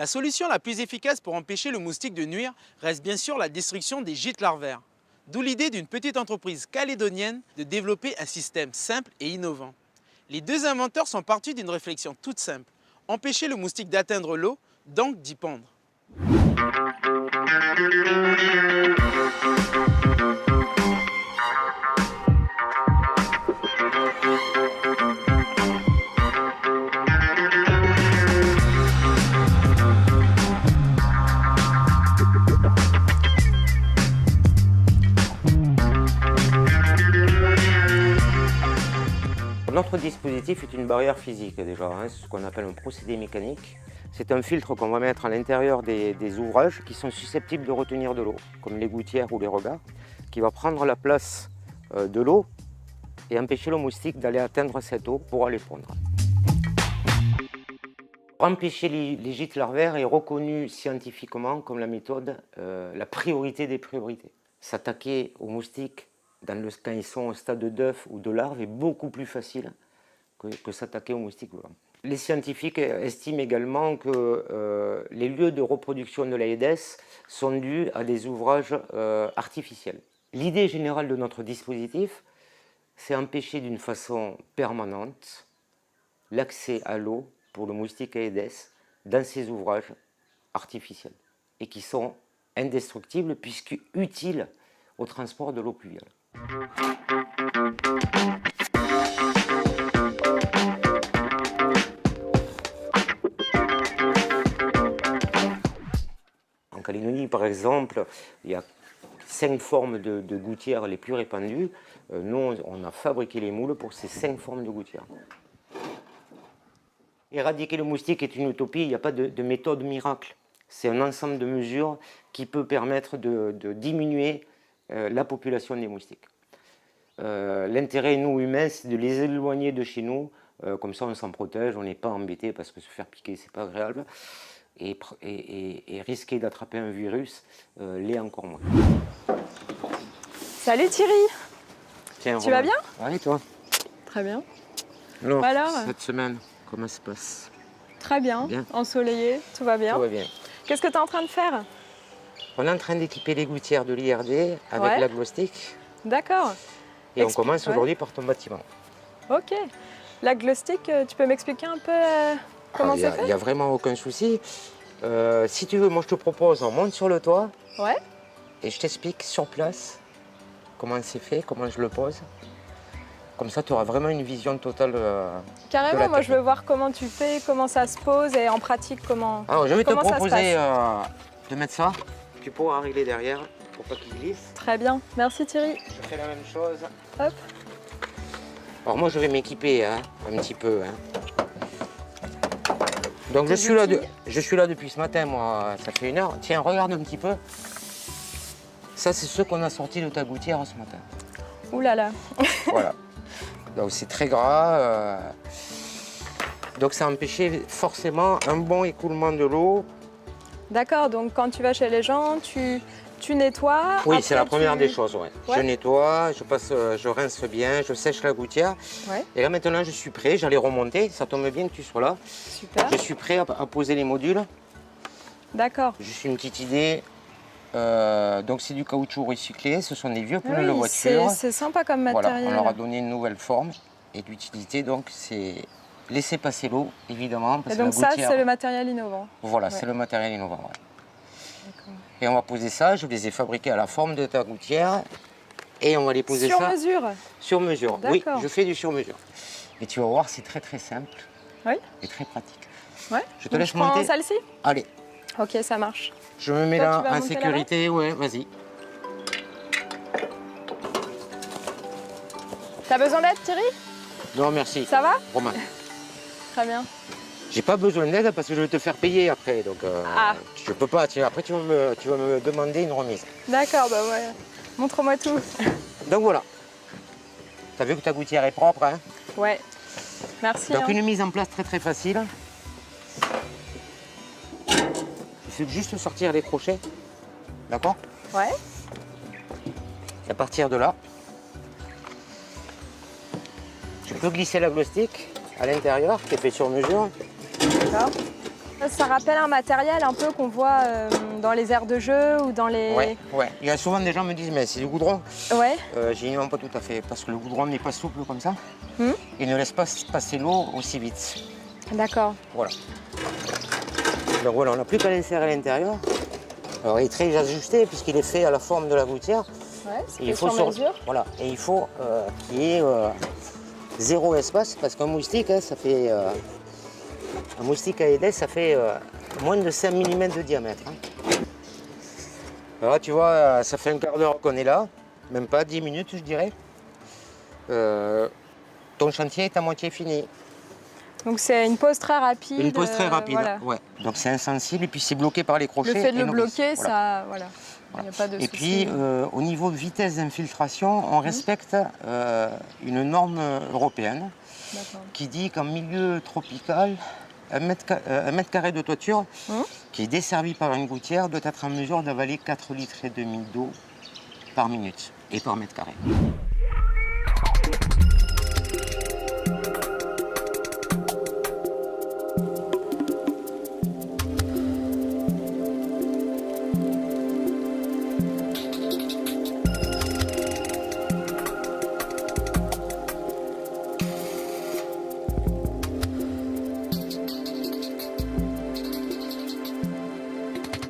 La solution la plus efficace pour empêcher le moustique de nuire reste bien sûr la destruction des gîtes larvaires. D'où l'idée d'une petite entreprise calédonienne de développer un système simple et innovant. Les deux inventeurs sont partis d'une réflexion toute simple, empêcher le moustique d'atteindre l'eau, donc d'y pondre. Notre dispositif est une barrière physique déjà, hein, c'est ce qu'on appelle un procédé mécanique. C'est un filtre qu'on va mettre à l'intérieur des ouvrages qui sont susceptibles de retenir de l'eau, comme les gouttières ou les regards, qui va prendre la place de l'eau et empêcher le moustique d'aller atteindre cette eau pour aller pondre. Empêcher les gîtes larvaires est reconnu scientifiquement comme la méthode, la priorité des priorités. S'attaquer aux moustiques quand ils sont au stade d'œuf ou de larve est beaucoup plus facile que s'attaquer aux moustiques blancs. Les scientifiques estiment également que les lieux de reproduction de l'Aedes sont dus à des ouvrages artificiels. L'idée générale de notre dispositif, c'est empêcher d'une façon permanente l'accès à l'eau pour le moustique Aedes dans ces ouvrages artificiels et qui sont indestructibles puisque utiles au transport de l'eau pluviale. En Calédonie, par exemple, il y a 5 formes de gouttières les plus répandues. Nous, on a fabriqué les moules pour ces 5 formes de gouttières. Éradiquer le moustique est une utopie, il n'y a pas de méthode miracle. C'est un ensemble de mesures qui peut permettre de diminuer la population des moustiques. L'intérêt, nous humains, c'est de les éloigner de chez nous, comme ça on s'en protège, on n'est pas embêté parce que se faire piquer, c'est pas agréable, et risquer d'attraper un virus l'est encore moins. Salut Thierry. Tiens, tu vas bien? Oui, toi? Très bien. Alors, cette semaine, comment ça se passe? Très bien, ensoleillé, tout va bien. Tout va bien. Qu'est-ce que tu es en train de faire? On est en train d'équiper les gouttières de l'IRD avec la glow stick. D'accord. Et on commence aujourd'hui par ton bâtiment. Ok. La glow stick, tu peux m'expliquer un peu comment c'est fait? Il n'y a vraiment aucun souci. Si tu veux, moi je te propose, on monte sur le toit. Ouais. Et je t'explique sur place comment c'est fait, comment je le pose. Comme ça, tu auras vraiment une vision totale. Carrément, moi je veux voir comment tu fais, comment ça se pose et en pratique comment. Alors, je vais te proposer de mettre ça. Tu pourras régler derrière pour pas qu'il glisse. Très bien, merci Thierry. Je fais la même chose. Hop. Alors moi je vais m'équiper un petit peu. Donc je suis là depuis ce matin, moi, ça fait 1 heure. Tiens, regarde un petit peu. Ça c'est ce qu'on a sorti de ta gouttière ce matin. Ouh là là. Voilà. Donc c'est très gras. Donc ça empêchait forcément un bon écoulement de l'eau. D'accord, donc quand tu vas chez les gens, tu nettoies. Oui, c'est la première des choses. Ouais. Je nettoie, je rince bien, je sèche la gouttière. Ouais. Et là maintenant je suis prêt, j'allais remonter, ça tombe bien que tu sois là. Super. Je suis prêt à poser les modules. D'accord. Juste une petite idée. Donc c'est du caoutchouc recyclé, ce sont des vieux pneus de voiture. C'est sympa comme matériel. Voilà, on leur a donné une nouvelle forme et l'utilité donc c'est laisser passer l'eau évidemment. Parce et donc que la gouttière, ça c'est le matériel innovant. Voilà, c'est le matériel innovant. Ouais. Et on va poser ça, je les ai fabriqués à la forme de ta gouttière et on va les poser sur mesure. Sur mesure, oui, je fais du sur mesure. Et tu vas voir, c'est très très simple et très pratique. Ouais. Je te laisse monter. Celle-ci? Allez. Ok, ça marche. Je me mets là en sécurité, ouais, vas-y. T'as besoin d'aide, Thierry? Non, merci. Ça va? Romain. Très bien. J'ai pas besoin d'aide parce que je vais te faire payer après, donc je peux pas. Après, tu vas me demander une remise. D'accord, bah ouais. Montre-moi tout. Donc voilà. T'as vu que ta gouttière est propre, hein? Ouais. Merci. Donc une mise en place très très facile. Il faut juste sortir les crochets, d'accord? Ouais. Et à partir de là, tu peux glisser la glow stick à l'intérieur, qui est fait sur mesure. D'accord. Ça rappelle un matériel un peu qu'on voit dans les aires de jeu ou dans les... Ouais. Il y a souvent des gens me disent mais c'est du goudron. Ouais. J'ai dit non, pas tout à fait, parce que le goudron n'est pas souple comme ça. Hmm. Il ne laisse pas passer l'eau aussi vite. D'accord. Voilà. Donc voilà, on n'a plus qu'à l'insérer à l'intérieur. Alors il est très ajusté puisqu'il est fait à la forme de la gouttière. Ouais, c'est il faut sur mesure. Voilà, et il faut qu'il y ait zéro espace parce qu'un moustique, hein, ça fait un moustique à ailette, ça fait moins de 5 mm de diamètre. Hein. Alors là, tu vois, ça fait un quart d'heure qu'on est là, même pas 10 minutes, je dirais. Ton chantier est à moitié fini. Donc c'est une pause très rapide. Une pause très rapide, voilà. ouais. Donc c'est insensible et puis c'est bloqué par les crochets. Le fait de le et nos bloquer, vis. ça, voilà. Il n'y a pas de Et souci. puis, au niveau de vitesse d'infiltration, on respecte une norme européenne qui dit qu'en milieu tropical, un mètre carré de toiture qui est desservi par une gouttière doit être en mesure d'avaler 4,5 litres d'eau par minute et par mètre carré.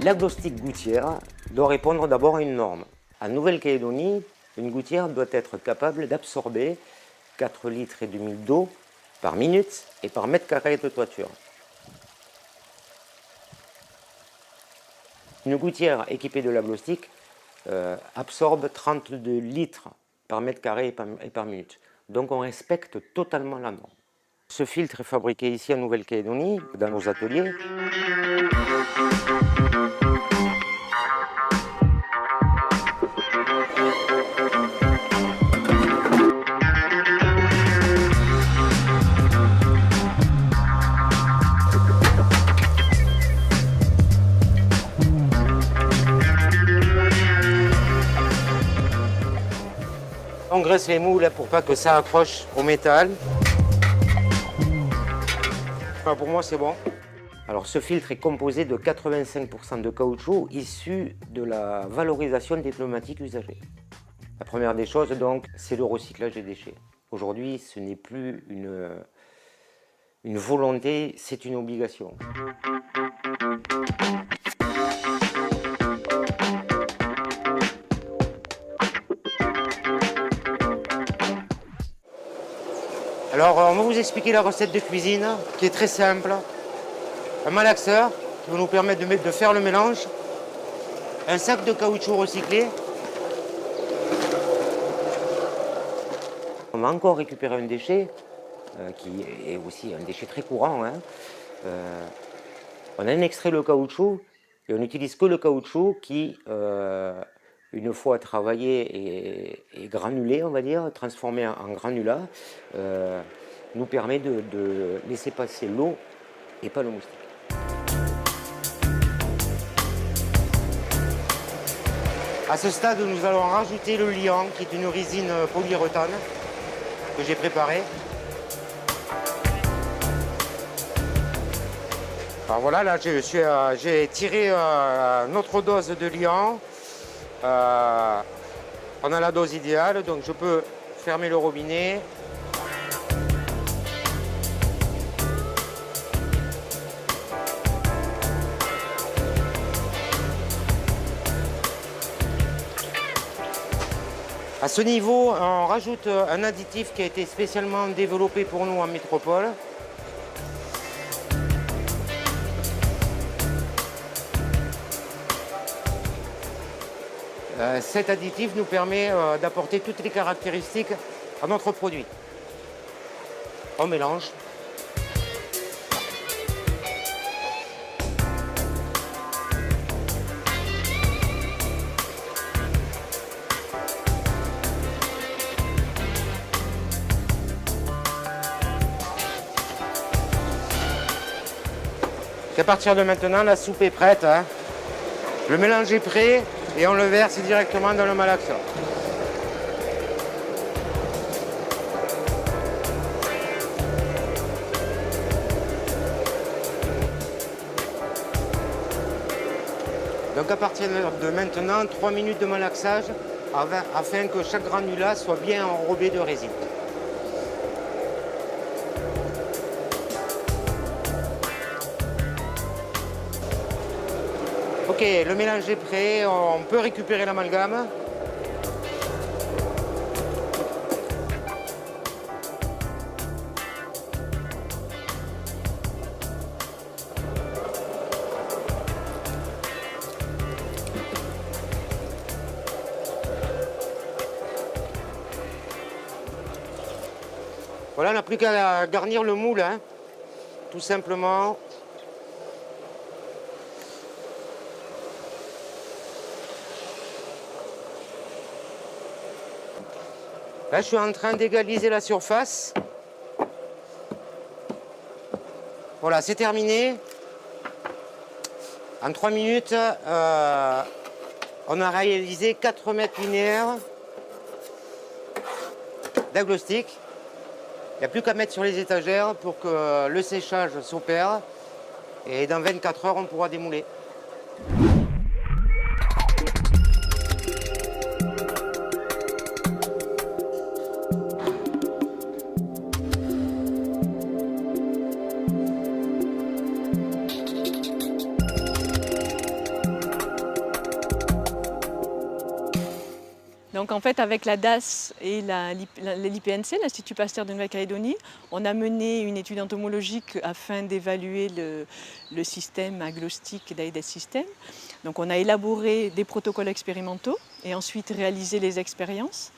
La glosstique gouttière doit répondre d'abord à une norme. En Nouvelle-Calédonie, une gouttière doit être capable d'absorber 4,5 litres d'eau par minute et par mètre carré de toiture. Une gouttière équipée de la glosstique absorbe 32 litres par mètre carré et par minute. Donc on respecte totalement la norme. Ce filtre est fabriqué ici en Nouvelle-Calédonie, dans nos ateliers. On graisse les moules pour pas que ça accroche au métal. Enfin, pour moi, c'est bon. Alors, ce filtre est composé de 85% de caoutchouc issu de la valorisation des pneumatiques usagés. La première des choses, donc, c'est le recyclage des déchets. Aujourd'hui, ce n'est plus une volonté, c'est une obligation. Alors, on va vous expliquer la recette de cuisine qui est très simple. Un malaxeur qui va nous permettre de faire le mélange. Un sac de caoutchouc recyclé. On va encore récupérer un déchet qui est aussi un déchet très courant. Hein. On a extrait le caoutchouc et on n'utilise que le caoutchouc qui, une fois travaillé et granulé, on va dire, transformé en granulat, nous permet de laisser passer l'eau et pas le moustique. À ce stade, nous allons rajouter le liant, qui est une résine polyuréthane que j'ai préparée. Alors voilà, là j'ai tiré notre dose de liant. On a la dose idéale, donc je peux fermer le robinet. À ce niveau, on rajoute un additif qui a été spécialement développé pour nous en métropole. Cet additif nous permet d'apporter toutes les caractéristiques à notre produit. On mélange. À partir de maintenant, la soupe est prête. Hein. Le mélange est prêt et on le verse directement dans le malaxeur. Donc à partir de maintenant, 3 minutes de malaxage afin que chaque granulat soit bien enrobé de résine. Ok, le mélange est prêt, on peut récupérer l'amalgame. Voilà, on n'a plus qu'à garnir le moule, hein, tout simplement. Là, je suis en train d'égaliser la surface. Voilà, c'est terminé. En 3 minutes, on a réalisé 4 mètres linéaires d'agglostic. Il n'y a plus qu'à mettre sur les étagères pour que le séchage s'opère. Et dans 24 heures, on pourra démouler. Donc en fait, avec la DAS et l'IPNC, l'Institut Pasteur de Nouvelle-Calédonie, on a mené une étude entomologique afin d'évaluer le système agglostic d'Aedes system. Donc on a élaboré des protocoles expérimentaux et ensuite réalisé les expériences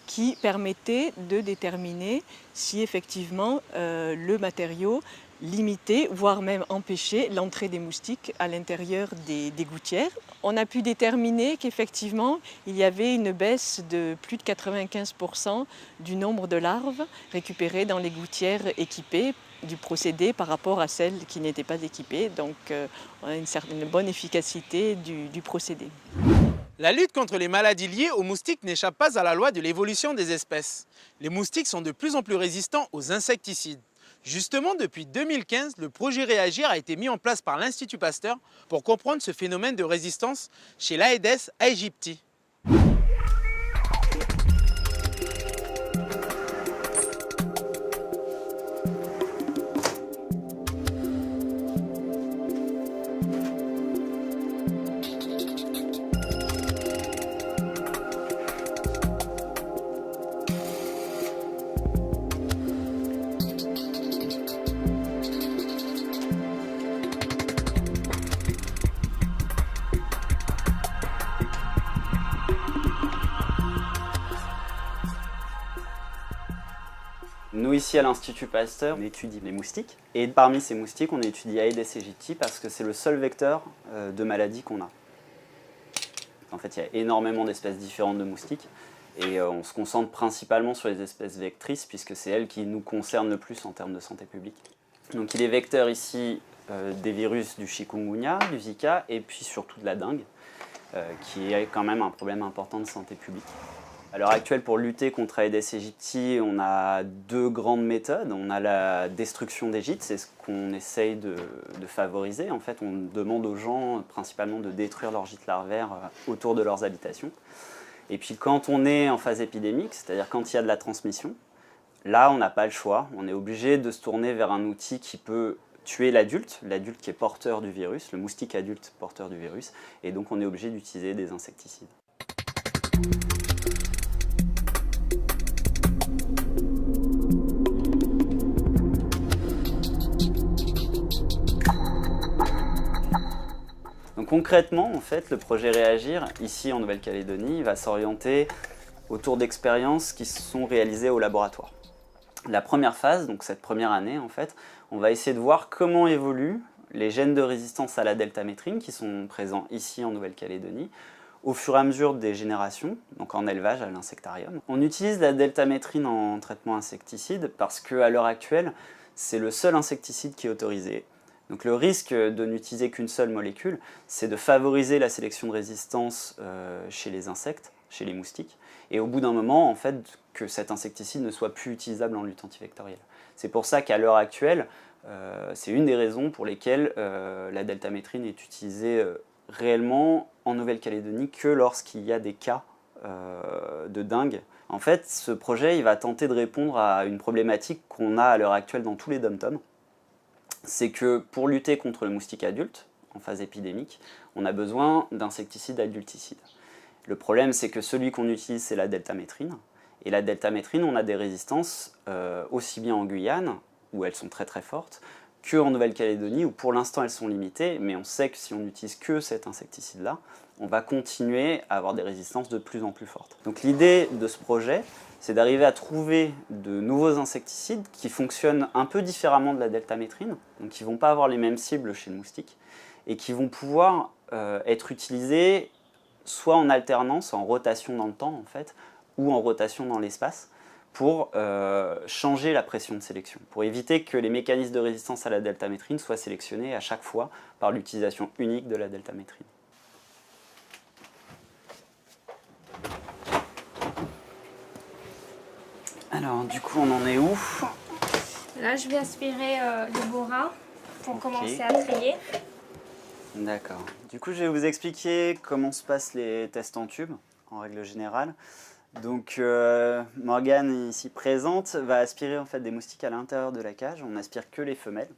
qui permettaient de déterminer si effectivement le matériau limitait, voire même empêchait l'entrée des moustiques à l'intérieur des gouttières. On a pu déterminer qu'effectivement, il y avait une baisse de plus de 95% du nombre de larves récupérées dans les gouttières équipées du procédé par rapport à celles qui n'étaient pas équipées. Donc, on a une bonne efficacité du procédé. La lutte contre les maladies liées aux moustiques n'échappe pas à la loi de l'évolution des espèces. Les moustiques sont de plus en plus résistants aux insecticides. Justement, depuis 2015, le projet Réagir a été mis en place par l'Institut Pasteur pour comprendre ce phénomène de résistance chez l'Aedes aegypti. Nous, ici à l'Institut Pasteur, on étudie les moustiques. Et parmi ces moustiques, on étudie Aedes aegypti parce que c'est le seul vecteur de maladie qu'on a. En fait, il y a énormément d'espèces différentes de moustiques. Et on se concentre principalement sur les espèces vectrices puisque c'est elles qui nous concernent le plus en termes de santé publique. Donc il est vecteur ici des virus du chikungunya, du Zika et puis surtout de la dengue, qui est quand même un problème important de santé publique. À l'heure actuelle, pour lutter contre Aedes aegypti, on a 2 grandes méthodes. On a la destruction des gîtes, c'est ce qu'on essaye de favoriser. En fait, on demande aux gens principalement de détruire leurs gîtes larvaires autour de leurs habitations. Et puis quand on est en phase épidémique, c'est-à-dire quand il y a de la transmission, là on n'a pas le choix. On est obligé de se tourner vers un outil qui peut tuer l'adulte qui est porteur du virus, le moustique adulte porteur du virus. Et donc on est obligé d'utiliser des insecticides. Donc concrètement, en fait, le projet Réagir, ici en Nouvelle-Calédonie, va s'orienter autour d'expériences qui sont réalisées au laboratoire. La première phase, donc cette première année, en fait, on va essayer de voir comment évoluent les gènes de résistance à la deltamétrine qui sont présents ici en Nouvelle-Calédonie au fur et à mesure des générations, donc en élevage à l'insectarium. On utilise la deltamétrine en traitement insecticide parce qu'à l'heure actuelle, c'est le seul insecticide qui est autorisé. Donc le risque de n'utiliser qu'une seule molécule, c'est de favoriser la sélection de résistance chez les insectes, chez les moustiques, et au bout d'un moment, en fait, que cet insecticide ne soit plus utilisable en lutte antivectorielle. C'est pour ça qu'à l'heure actuelle, c'est une des raisons pour lesquelles la deltamétrine est utilisée réellement en Nouvelle-Calédonie que lorsqu'il y a des cas de dengue. En fait, ce projet il va tenter de répondre à une problématique qu'on a à l'heure actuelle dans tous les dom-toms. C'est que pour lutter contre le moustique adulte, en phase épidémique, on a besoin d'insecticides adulticides. Le problème, c'est que celui qu'on utilise, c'est la deltamétrine. Et la deltamétrine, on a des résistances aussi bien en Guyane, où elles sont très très fortes, qu'en Nouvelle-Calédonie, où pour l'instant elles sont limitées, mais on sait que si on n'utilise que cet insecticide-là, on va continuer à avoir des résistances de plus en plus fortes. Donc l'idée de ce projet, c'est d'arriver à trouver de nouveaux insecticides qui fonctionnent un peu différemment de la deltamétrine, donc qui ne vont pas avoir les mêmes cibles chez le moustique, et qui vont pouvoir être utilisés soit en alternance, en rotation dans le temps en fait, ou en rotation dans l'espace, pour changer la pression de sélection, pour éviter que les mécanismes de résistance à la deltamétrine soient sélectionnés à chaque fois par l'utilisation unique de la deltamétrine. Alors, du coup, on en est où? Là, je vais aspirer le bourrin pour commencer à trier. D'accord. Du coup, je vais vous expliquer comment se passent les tests en tube, en règle générale. Donc, Morgane, ici présente, va aspirer en fait des moustiques à l'intérieur de la cage. On n'aspire que les femelles.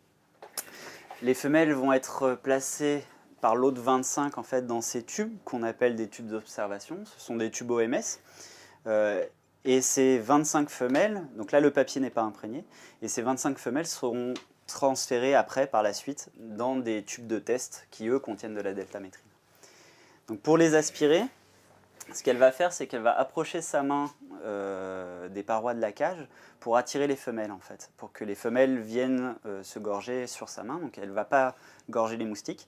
Les femelles vont être placées par lot de 25 en fait, dans ces tubes qu'on appelle des tubes d'observation. Ce sont des tubes OMS. Et ces 25 femelles, donc là le papier n'est pas imprégné, et ces 25 femelles seront transférées après, par la suite, dans des tubes de test qui, eux, contiennent de la deltamétrine. Donc pour les aspirer, ce qu'elle va faire, c'est qu'elle va approcher sa main des parois de la cage pour attirer les femelles, en fait, pour que les femelles viennent se gorger sur sa main. Donc elle ne va pas gorger les moustiques,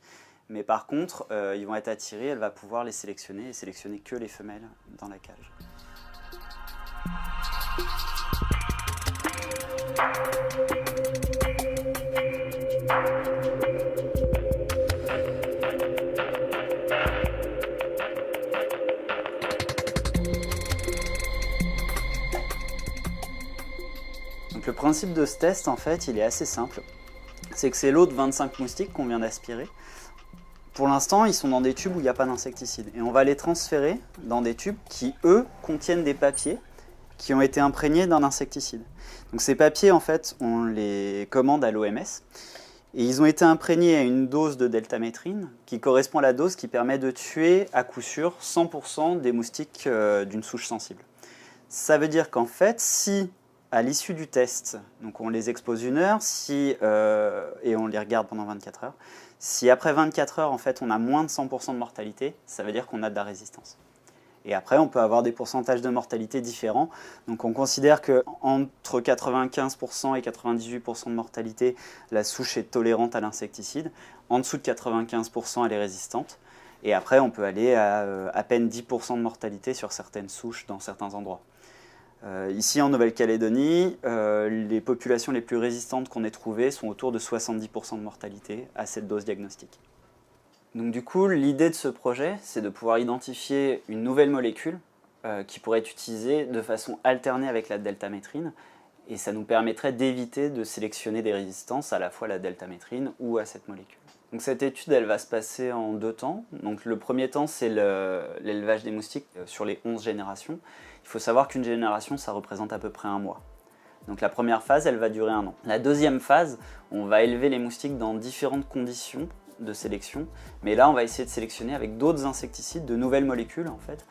mais par contre, ils vont être attirés, elle va pouvoir les sélectionner, et sélectionner que les femelles dans la cage. Donc le principe de ce test, en fait, il est assez simple. C'est que c'est l'eau de 25 moustiques qu'on vient d'aspirer. Pour l'instant, ils sont dans des tubes où il n'y a pas d'insecticide. Et on va les transférer dans des tubes qui, eux, contiennent des papiers qui ont été imprégnés d'un insecticide. Donc ces papiers, en fait, on les commande à l'OMS et ils ont été imprégnés à une dose de deltamétrine qui correspond à la dose qui permet de tuer à coup sûr 100% des moustiques d'une souche sensible. Ça veut dire qu'en fait, si à l'issue du test, donc on les expose 1 heure et on les regarde pendant 24 heures, si après 24 heures, en fait, on a moins de 100% de mortalité, ça veut dire qu'on a de la résistance. Et après, on peut avoir des pourcentages de mortalité différents. Donc on considère qu'entre 95% et 98% de mortalité, la souche est tolérante à l'insecticide. En dessous de 95%, elle est résistante. Et après, on peut aller à peine 10% de mortalité sur certaines souches dans certains endroits. Ici, en Nouvelle-Calédonie, les populations les plus résistantes qu'on ait trouvées sont autour de 70% de mortalité à cette dose diagnostique. Donc du coup, l'idée de ce projet, c'est de pouvoir identifier une nouvelle molécule qui pourrait être utilisée de façon alternée avec la deltamétrine, et ça nous permettrait d'éviter de sélectionner des résistances à la fois à la deltamétrine ou à cette molécule. Donc cette étude, elle va se passer en 2 temps. Donc le premier temps, c'est l'élevage des moustiques sur les 11 générations. Il faut savoir qu'une génération, ça représente à peu près 1 mois. Donc la première phase, elle va durer 1 an. La deuxième phase, on va élever les moustiques dans différentes conditions de sélection, mais là on va essayer de sélectionner avec d'autres insecticides, de nouvelles molécules en fait,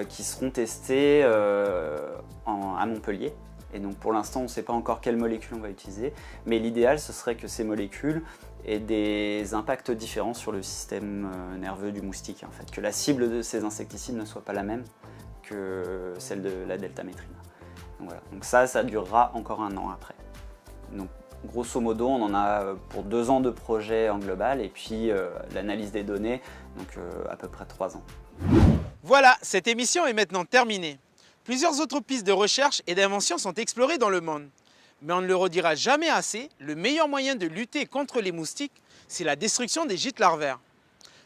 qui seront testées à Montpellier. Et donc pour l'instant on ne sait pas encore quelle molécule on va utiliser, mais l'idéal ce serait que ces molécules aient des impacts différents sur le système nerveux du moustique, en fait, que la cible de ces insecticides ne soit pas la même que celle de la deltamétrine. Donc, voilà. Donc ça durera encore 1 an après. Donc, grosso modo, on en a pour 2 ans de projet en global, et puis l'analyse des données, donc à peu près 3 ans. Voilà, cette émission est maintenant terminée. Plusieurs autres pistes de recherche et d'invention sont explorées dans le monde. Mais on ne le redira jamais assez, le meilleur moyen de lutter contre les moustiques, c'est la destruction des gîtes larvaires.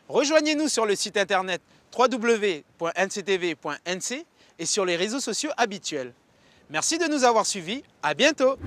Rejoignez-nous sur le site internet www.nctv.nc et sur les réseaux sociaux habituels. Merci de nous avoir suivis, à bientôt!